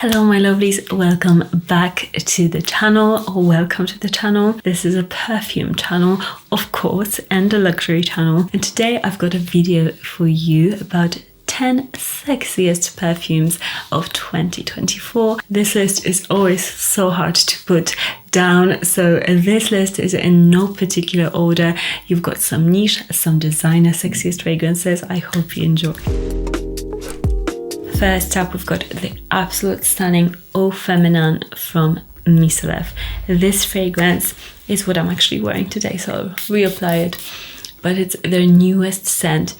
Hello my lovelies, welcome back to the channel, or welcome to the channel. This is a perfume channel, of course, and a luxury channel. And today I've got a video for you about 10 sexiest perfumes of 2024. This list is always so hard to put down, so this list is in no particular order. You've got some niche, some designer sexiest fragrances. I hope you enjoy. First up, we've got the absolute stunning Ô Féminin from Micallef. This fragrance is what I'm actually wearing today, so I'll reapply it. But it's their newest scent.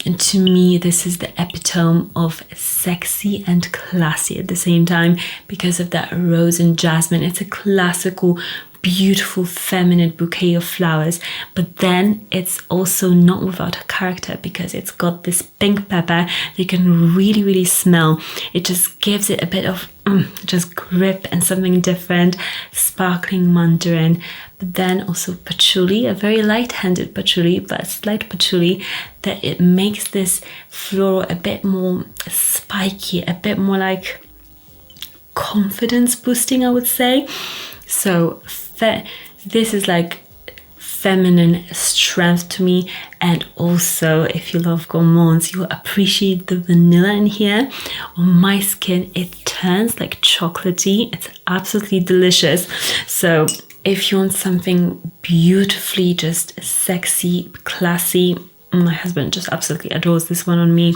And to me, this is the epitome of sexy and classy at the same time because of that rose and jasmine. It's a classical, beautiful, feminine bouquet of flowers, but then it's also not without a character because it's got this pink pepper that you can really smell. It just gives it a bit of just grip and something different. Sparkling mandarin, but then also patchouli, a very light-handed patchouli, but a slight patchouli that it makes this floral a bit more spiky, a bit more like confidence boosting, I would say. So this is like feminine strength to me, and also if you love gourmands, you will appreciate the vanilla in here. On my skin, it turns like chocolatey. It's absolutely delicious. So if you want something beautifully just sexy, classy, my husband just absolutely adores this one on me,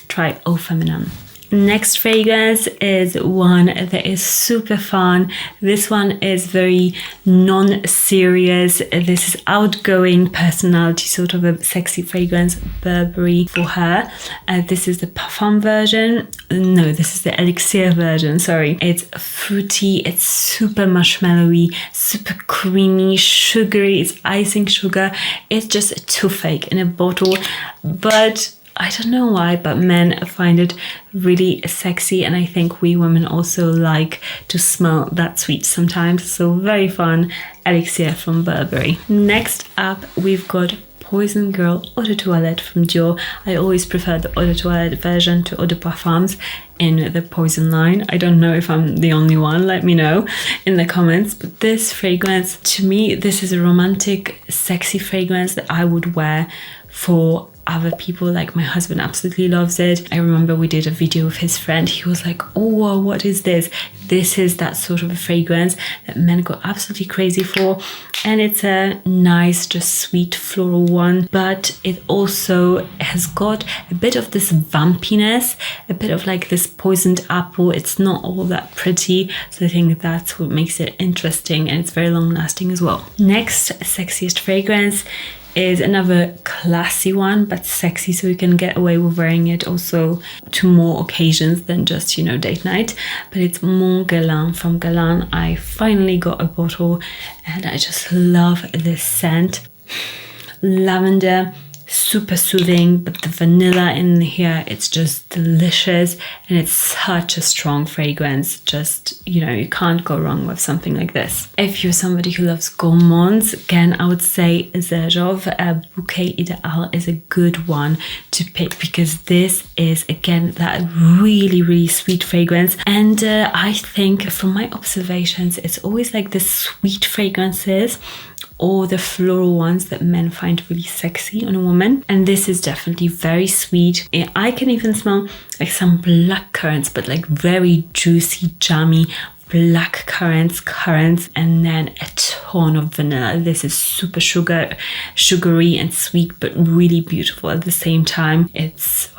try Ô Féminin. Next fragrance is one that is super fun. This one is very non-serious. This is outgoing personality, sort of a sexy fragrance, Burberry for her. This is the Parfum version. No, this is the Elixir version, sorry. It's fruity, it's super marshmallowy, super creamy, sugary, it's icing sugar. It's just a toothache in a bottle, but I don't know why, but men find it really sexy, and I think we women also like to smell that sweet sometimes. So very fun, Elixir from Burberry. Next up, we've got Poison Girl Eau de Toilette from Dior. I always prefer the Eau de Toilette version to Eau de Parfums in the Poison line. I don't know if I'm the only one, let me know in the comments. But this fragrance, to me, this is a romantic, sexy fragrance that I would wear for other people. Like my husband absolutely loves it. I remember we did a video with his friend. He was like, oh wow, what is this? This is that sort of a fragrance that men go absolutely crazy for, and it's a nice, just sweet floral one, but it also has got a bit of this vampiness, a bit of like this poisoned apple. It's not all that pretty, so I think that's what makes it interesting, and it's very long lasting as well. Next sexiest fragrance is another classy one, but sexy, so you can get away with wearing it also to more occasions than just, you know, date night. But it's Guerlain from Guerlain. I finally got a bottle and I just love this scent. Lavender, super soothing, but the vanilla in here, it's just delicious, and it's such a strong fragrance. Just, you know, you can't go wrong with something like this. If you're somebody who loves gourmands, again, I would say JEWELLERY Bouquet Ideal is a good one to pick, because this is, again, that really sweet fragrance. And I think from my observations, it's always like the sweet fragrances or the floral ones that men find really sexy on a woman, and this is definitely very sweet. I can even smell like some black currants, but like very juicy, jammy black currants, and then a ton of vanilla. This is super sugary and sweet, but really beautiful at the same time. It's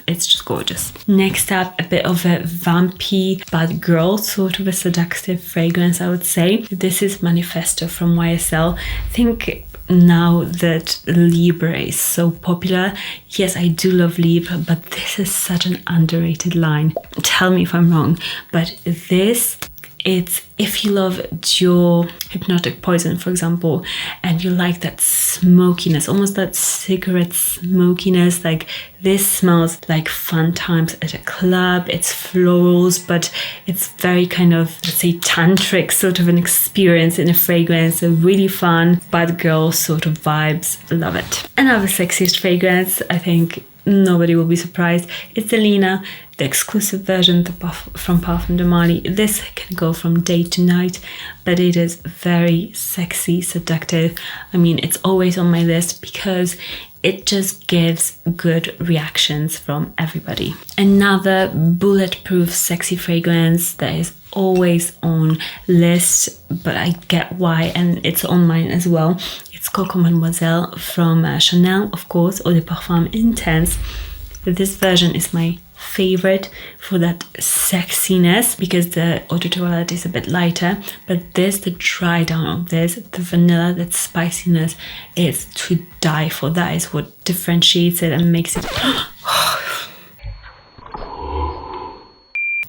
just gorgeous. Next up, a bit of a vampy bad girl, sort of a seductive fragrance, I would say. This is Manifesto from YSL. I think now that Libre is so popular, yes, I do love Libre, but this is such an underrated line. Tell me if I'm wrong, but this, it's, if you love Dior Hypnotic Poison, for example, and you like that smokiness, almost that cigarette smokiness, like this smells like fun times at a club. It's florals, but it's very kind of, let's say, tantric sort of an experience in a fragrance. A really fun bad girl sort of vibes. Love it. Another sexiest fragrance, I think nobody will be surprised. It's the Lina, the exclusive version from Parfum de Marly. This can go from day to night, but it is very sexy, seductive. I mean, it's always on my list because it just gives good reactions from everybody. Another bulletproof sexy fragrance that is always on list, but I get why, and it's on mine as well. It's Coco Mademoiselle from Chanel, of course, Eau de Parfum Intense. This version is my favorite for that sexiness because the Eau de Toilette is a bit lighter, but this, the dry down of this, the vanilla, that spiciness is to die for. That is what differentiates it and makes it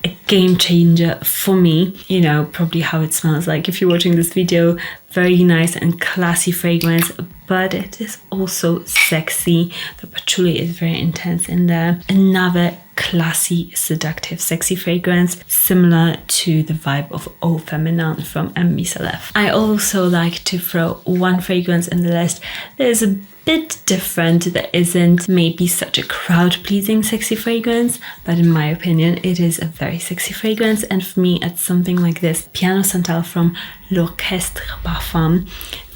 a game changer for me. You know, probably how it smells like if you're watching this video. Very nice and classy fragrance, but it is also sexy. The patchouli is very intense in there. Another classy, seductive, sexy fragrance, similar to the vibe of Ô Féminin from Micallef. I also like to throw one fragrance in the list that is a bit different, that isn't maybe such a crowd-pleasing sexy fragrance, but in my opinion it is a very sexy fragrance, and for me it's something like this Piano Santal from L'Orchestre Parfum.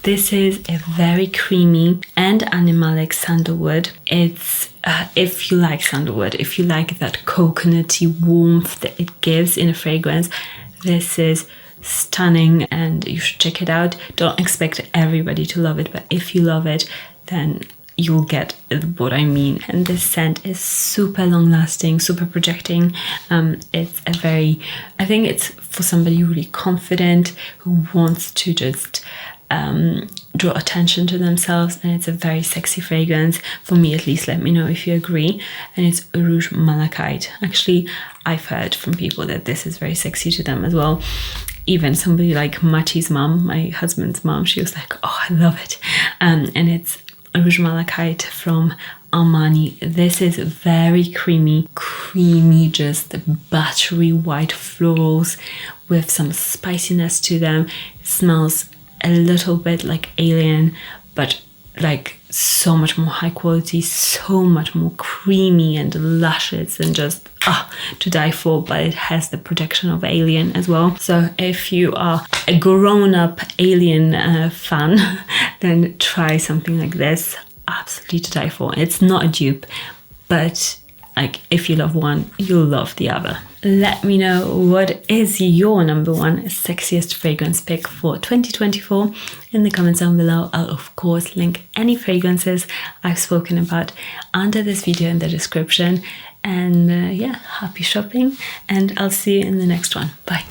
This is a very creamy and animalic sandalwood. It's if you like sandalwood, if you like that coconutty warmth that it gives in a fragrance, this is stunning and you should check it out. Don't expect everybody to love it, but if you love it, then you'll get what I mean. And this scent is super long lasting, super projecting. It's a very, I think it's for somebody really confident who wants to just draw attention to themselves, and it's a very sexy fragrance for me, at least. Let me know if you agree. And it's Rouge Malachite. Actually, I've heard from people that this is very sexy to them as well. Even somebody like Machi's mom, my husband's mom, she was like, oh, I love it. And it's Rouge Malachite from Armani. This is very creamy, just buttery white florals with some spiciness to them. It smells a little bit like Alien, but like so much more high quality, so much more creamy and luscious and just to die for, but it has the protection of Alien as well. So if you are a grown-up Alien fan, then try something like this. Absolutely to die for. It's not a dupe, but like if you love one, you'll love the other. Let me know what is your number one sexiest fragrance pick for 2024 in the comments down below. I'll of course link any fragrances I've spoken about under this video in the description. And yeah, happy shopping, and I'll see you in the next one. Bye.